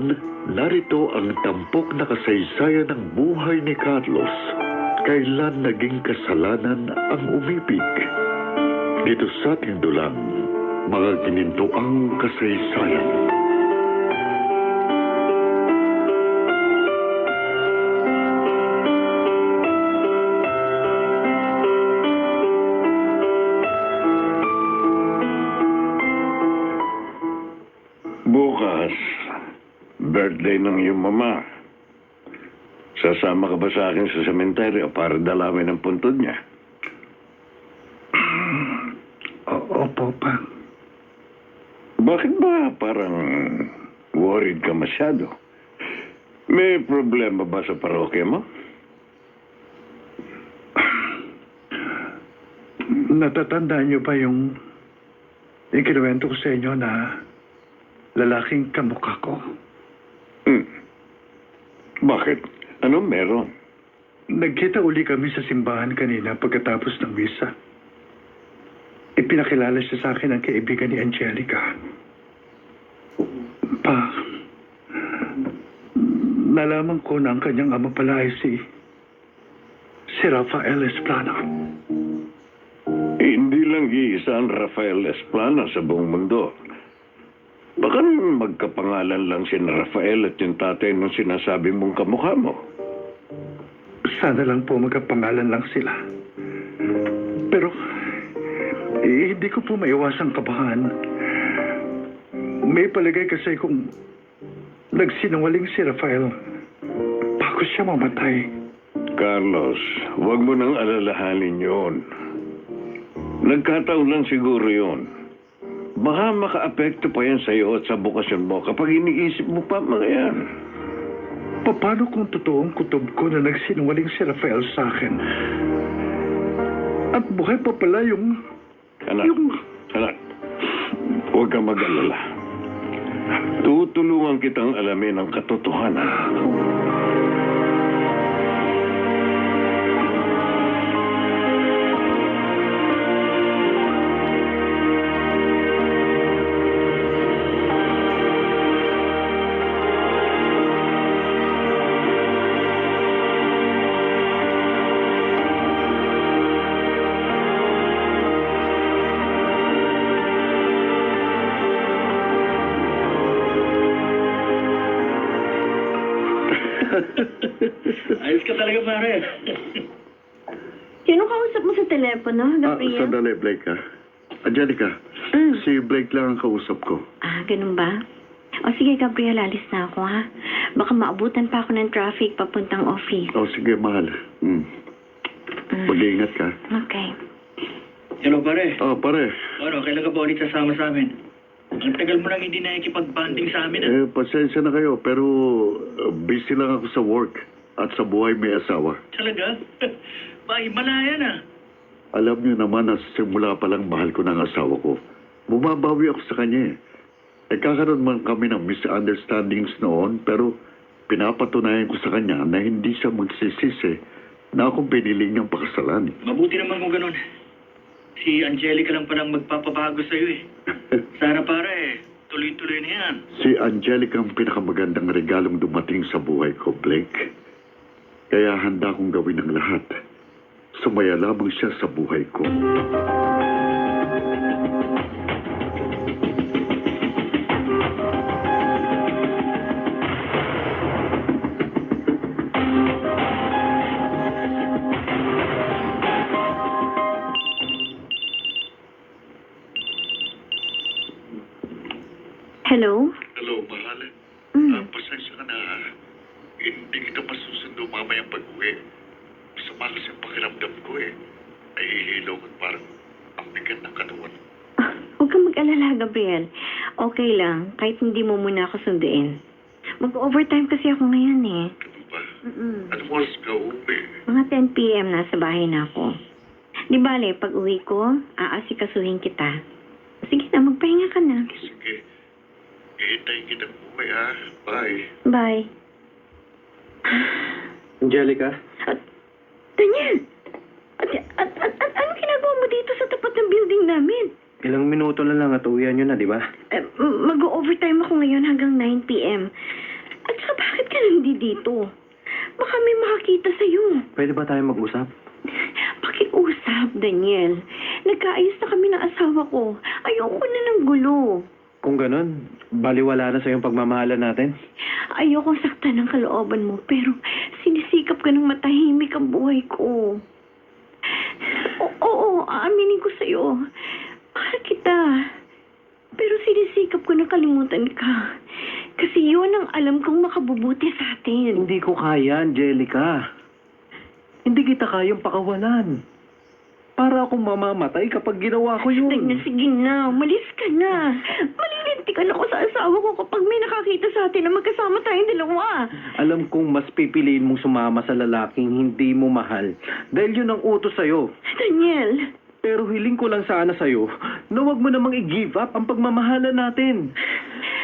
ngayon, narito ang tampok na kasaysayan ng buhay ni Carlos. Kailan naging kasalanan ang umibig? Dito sa ating dulang, mga ginintuang kasaysayan. Bukas, birthday ng iyong mama. Sasama ka ba sa akin sa sementeryo para dalawin ang puntod niya? Opo, pa. Bakit ba parang worried ka masyado? May problema ba sa parokya mo? Natatandaan niyo ba yung ikinuwento ko sa inyo na lalaking kamukha ko? Bakit? Ano meron? Nagkita uli kami sa simbahan kanina pagkatapos ng misa. Ipinakilala siya sa akin ang kaibigan ni Angelica. Pa, nalaman ko na ang kanyang ama pala ay si Rafael Esplano. Hindi lang iisa ang Rafael Esplano sa buong mundo. Baka magkapangalan lang si Rafael at yung tatay nung sinasabi mong kamukha mo. Sana lang po magkapangalan lang sila. Pero, hindi ko po maiwasang kabahan. May palagay kasi kung nagsinungaling si Rafael bago siya mamatay. Carlos, huwag mo nang alalahanin yun. Nagkataon lang siguro yun. Baka maka-apekto pa yan sa'yo at sa bukasyon mo kapag iniisip mo pa mga yan. Paano kung totoong kutob ko na nagsinungaling si Rafael sa akin? At buhay pa pala yung... Anak, huwag kang mag-alala. Tutulungan kitang alamin ang katotohanan. Ayos ka talaga, pare. Sino kausap mo sa telepono, Gabriel? Sandali, Blake, ha? Angelica, si Blake lang ang kausap ko. Ganun ba? O sige, Gabriel, alis na ako, ha? Baka maabutan pa ako ng traffic papuntang office. Sige, mahal. Mag-iingat ka. Okay. Hello, pare. Pare. Ano, kailan ka ba ulit sasama sa amin? Ang tagal mo lang hindi nakikipag-banding sa amin, Pasensya na kayo, pero busy lang ako sa work at sa buhay may asawa. Talaga? Bay, malaya na. Alam niyo naman na simula pa lang mahal ko ng asawa ko. Bumabawi ako sa kanya eh. Kakaroon man kami ng misunderstandings noon, pero pinapatunayan ko sa kanya na hindi siya magsisisi na akong piniling niyang pakasalan. Mabuti naman kung ganun. Si Angelica lang palang magpapabago sa'yo eh. Sana pare, tuloy-tuloy na yan. Si Angelica ang pinakamagandang regalong dumating sa buhay ko, Blake. Kaya handa kong gawin ang lahat. Sumaya lamang siya sa buhay ko. Hello? Hello, mahal. Pasensya ka na. Hindi kita masusundo mamayang pag-uwi. Masama kasi ang pakiramdam ko eh. Nahihilo ko parang ang bigat ng katawan. Huwag kang mag-alala, Gabriel. Okay lang, kahit hindi mo muna ako sunduin. Mag-overtime kasi ako ngayon eh. Ano ba? Ano oras ka uwi? Mga 10 p.m. nasa bahay na ako. Di bale, pag uwi ko, aasikasuhin kita. Sige na, magpahinga ka na. Sige. Ihintayin kita uwi ha. Bye. Bye. Angelica? Daniel! Ano ginagawa mo dito sa tapat ng building namin? Ilang minuto na lang at uwihan nyo na, di ba? Mag-overtime ako ngayon hanggang 9 p.m. hindi dito. Baka may makakita sa'yo. Pwede ba tayo mag-usap? Pakiusap, Daniel. Nagkaayos na kami ng asawa ko. Ayoko na ng gulo. Kung ganun, baliwala na sa yung pagmamahalan natin. Ayokong saktan ng kalooban mo, pero sinisikap ka ng matahimik ang buhay ko. Oo, aaminin ko sa'yo. Mahal kita. Pero sinisikap ko na kalimutan ka. Kasi yun ang alam kong makabubuti sa atin. Hindi ko kaya, Angelica. Hindi kita kayang pakawalan. Para akong mamamatay kapag ginawa ko yun. Daniel, sige na. Umalis ka na. Malilintikan ako sa asawa ko kapag may nakakita sa atin na magkasama tayong dalawa. Alam kong mas pipiliin mong sumama sa lalaking hindi mo mahal. Dahil yun ang utos sa'yo. Daniel, Pero hiling ko lang sana sa'yo na huwag mo namang i-give up ang pagmamahalan natin.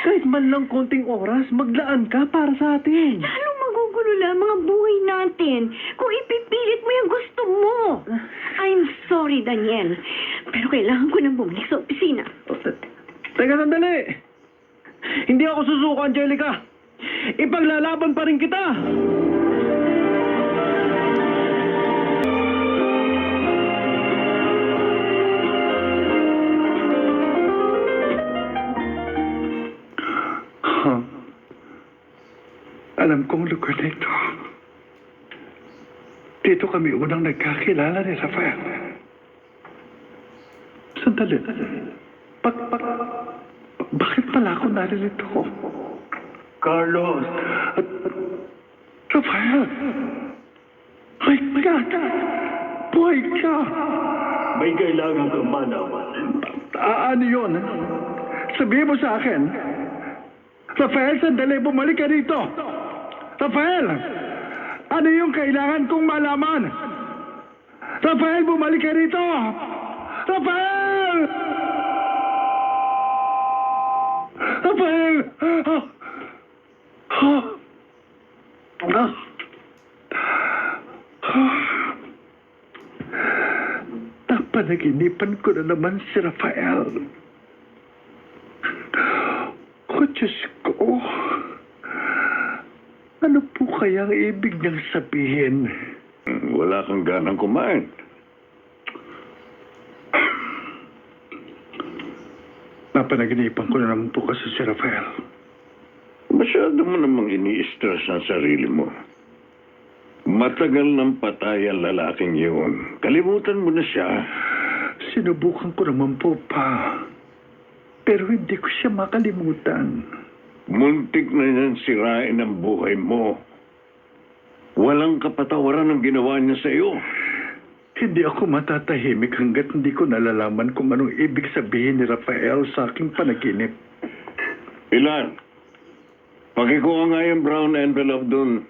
Kahit man lang konting oras, maglaan ka para sa atin. lalong magugulo lang ang mga buhay natin kung ipipilit mo yung gusto mo. I'm sorry, Daniel. Pero kailangan ko nang bumalik sa opisina. Teka, sandali. Hindi ako susuko, Angelica. Ipaglalaban pa rin kita. Alam kong lugar na ito. Dito kami unang nagkakilala ni Rafael. Sandali. Bakit pala ako narilito ko? Carlos! Rafael! My God! Buhay ka! May kailangan kang malaman. Ano yun? Sabihin mo sa akin. Rafael, sandali, bumalik ka dito. Rafael! Ano yung kailangan kong malaman? Rafael, bumalik ka dito! Rafael! Rafael! Napanaginipan ko na naman si Rafael. Oh, Diyos ko. Ano po kaya ang ibig niyang sabihin? Wala kang ganang kumain. Napanaginipan ko na naman po kasi si Rafael. Masyado mo namang ini-stress ang sarili mo. Matagal nang patay ang lalaking yun. Kalimutan mo na siya. Sinubukan ko naman po pa. Pero hindi ko siya makalimutan. Muntik na yan sirain ang buhay mo. Walang kapatawaran ang ginawa niya sa iyo. Hindi ako matatahimik hanggat hindi ko nalalaman kung anong ibig sabihin ni Rafael sa aking panaginip. Ilan? Pakikuha nga yung brown envelope dun.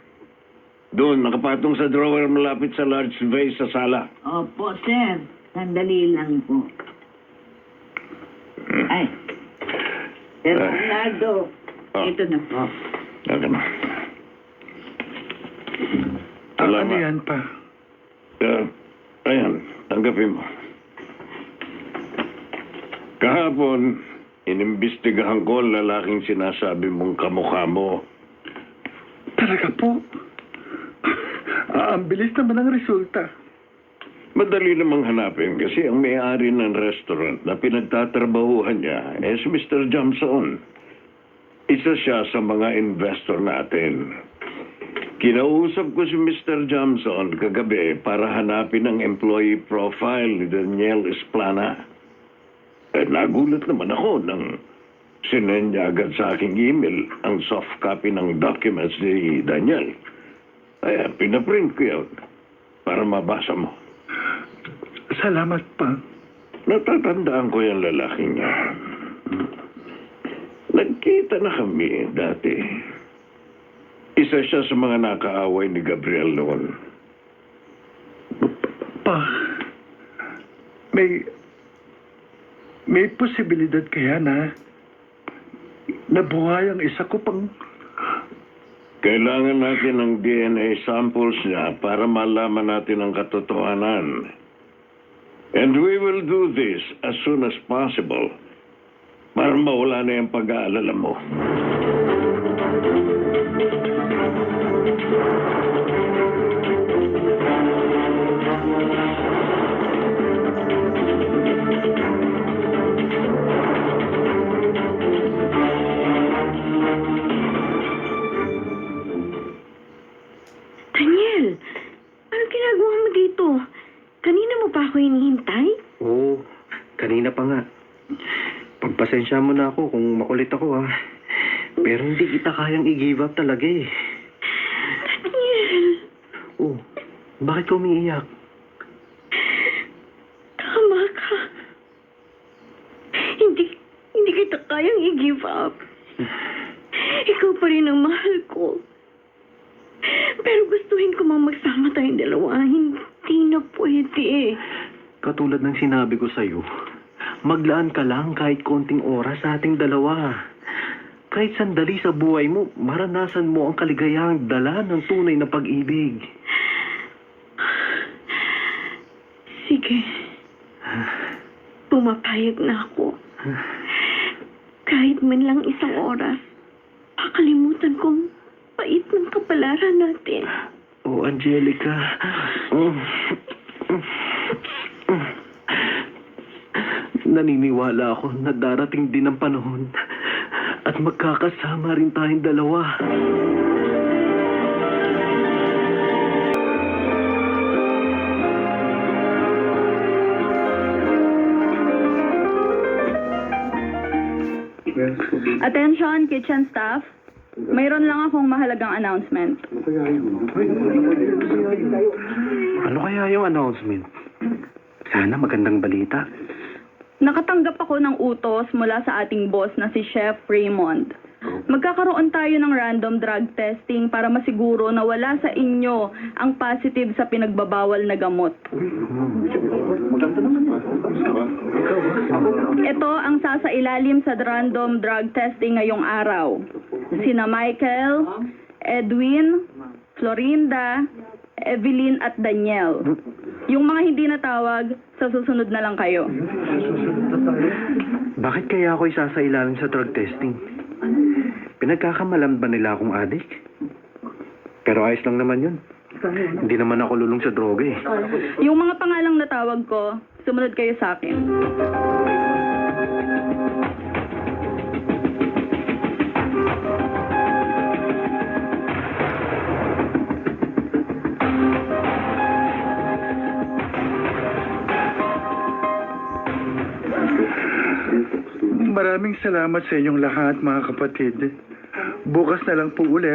Doon, nakapatong sa drawer malapit sa large vase sa sala. Opo, sir. Sandali lang po. Ay. Sir Bernardo, ito na po. Ano na? Ano Salamat. yan pa? Ayan, tanggapin mo. Kahapon, inimbestigahan ko ang lalaking sinasabi mong kamukha mo. Talaga po? Ang bilis naman ang resulta. Madali namang hanapin kasi ang may-ari ng restaurant na pinagtatrabahuhan niya si Mr. Johnson. Isa siya sa mga investor natin. Kinausap ko si Mr. Johnson kagabi para hanapin ang employee profile ni Daniel Esplana. Nagulat naman ako nang sinend niya agad sa aking email ang soft copy ng documents ni Daniel. Kaya pinaprint ko yun para mabasa mo. Salamat pa. Natatandaan ko yung lalaking niya. Nagkita na kami dati. Isa siya sa mga nakaaway ni Gabriel noon. Pa, may posibilidad kaya na nabuhay ang isa ko pang... Kailangan natin ng DNA samples niya para malaman natin ang katotohanan. And we will do this as soon as possible para mawala na yung pag-aalala mo. pasensya mo na ako kung makulit ako, ha. Pero hindi kita kayang i-give up talaga, eh. Daniel, Oh, bakit ka umiiyak? tama ka. Hindi kita kayang i-give up. Ikaw pa rin ang mahal ko. Pero gustuhin ko mang magsama tayong dalawa. Hindi na pwede. Katulad ng sinabi ko sa'yo, maglaan ka lang kahit konting oras sa ating dalawa. Kahit sandali sa buhay mo, maranasan mo ang kaligayahang dala ng tunay na pag-ibig. Sige. Pumapayag na ako. Kahit man lang isang oras, pakalimutan kong pait ng kapalaran natin. Oh, Angelica. Naniniwala ako na darating din ang panahon at magkakasama rin tayong dalawa. Attention, kitchen staff. Mayroon lang akong mahalagang announcement. Ano kaya yung announcement? Sana magandang balita. Nakatanggap ako ng utos mula sa ating boss na si Chef Raymond. Magkakaroon tayo ng random drug testing para masiguro na wala sa inyo ang positive sa pinagbabawal na gamot. Ito ang sasailalim sa random drug testing ngayong araw. Sina Michael, Edwin, Florinda, Evelyn at Daniel. Yung mga hindi natawag, sa susunod na lang kayo. Bakit kaya ako isasailalim sa drug testing? Pinagkakamalan ba nila akong adik? Pero ayos lang naman yun. Hindi naman ako lulong sa droga, eh. Yung mga pangalang natawag ko, sumunod kayo sa akin. Maraming salamat sa inyong lahat, mga kapatid. Bukas na lang po uli.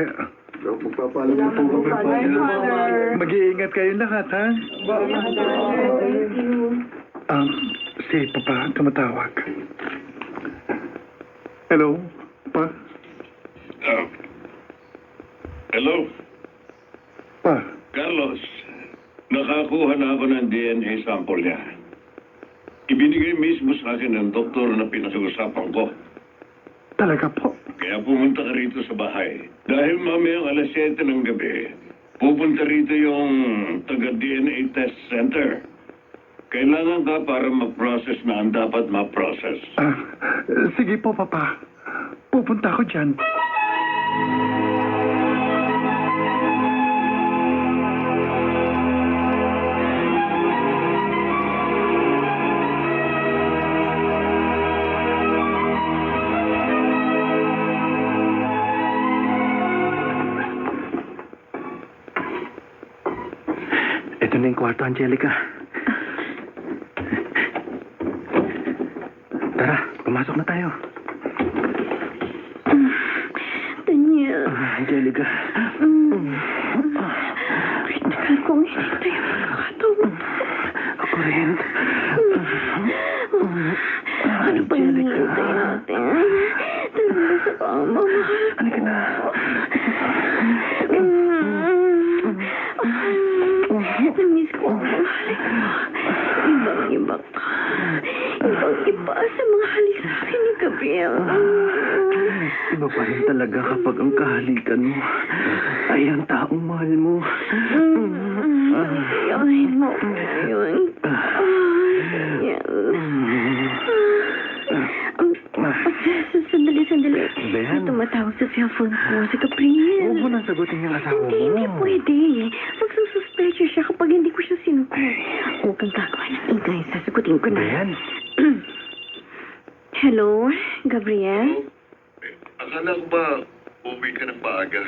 Mag-iingat kayong lahat, ha? Si Papa tumatawag. Hello, Pa? Hello, Pa? Carlos. Nakakuha na ako ng DNA sample niya. Ibinigay mismo sa akin ng doktor na pinag-uusapan ko. Talaga po? Kaya pumunta ka rito sa bahay. Dahil mamayang alas 7 ng gabi, pupunta rito yung taga-DNA test center. Kailangan ka para mag-process na ang dapat ma-process. Sige po, Papa. Pupunta ako dyan. Ito na yung kwarto, Angelica. Tara, pumasok na tayo. Daniel. Angelica. Tagal kong hinintay ang pagkakataon. Ako rin. Ano ba yung hinintay natin? Daniel, sa kama, mahal ko. Halika na. Namiss ko ang mga halik mo. Ibang-iba ka. Ibang-iba sa mga halik sa akin ni Gabriel. Iba pa rin talaga kapag ang kahalikan mo ay ang taong mahal mo. Ayahin mo ko yun. Sandali. Ben? Tumatawag sa cellphone ko si Gabriel. Huwag mo nang sagutin yung asawa mo. Hindi pwede. Magsususpecho siya kapag hindi ko siya sinuko. Huwag kang gagawa ng ingay. Sasagutin ko na. Ben? Hello, Gabriel? Akala ko ba umuwi ka ng maaga?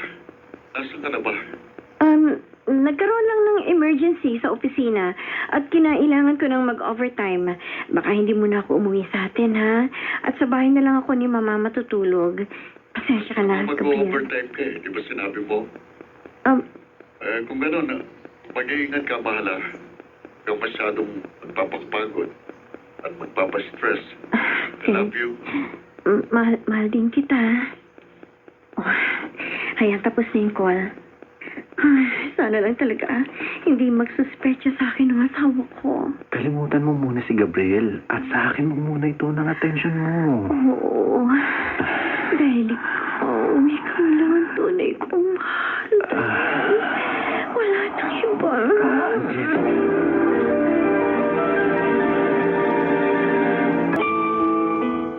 Nasaan ka na ba? nagkaroon lang ng emergency sa opisina at kinailangan ko ng mag-overtime. Baka hindi muna ako umuwi sa atin, ha? At sa bahay na lang ako ni Mama matutulog. Pasensya ka na, Gabriel. Mag-overtime ka eh. Di ba sinabi mo? Kung gano'n, mag-iingat ka, bahala. Huwag masyadong magpapagpagod at magpapastress. I love you. Mahal din kita. Oh, ayan, tapos na yung call. Sana lang talaga hindi magsuspecha sa akin ng asawa ko. Kalimutan mo muna si Gabriel at sa akin mo muna ito ng atensyon mo. Oo. Dahil ikaw lang ang tunay kong mahal. Wala nang iba.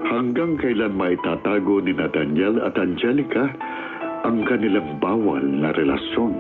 Hanggang kailan maitatago ni Daniel at Angelica ang kanilang bawal na relasyon?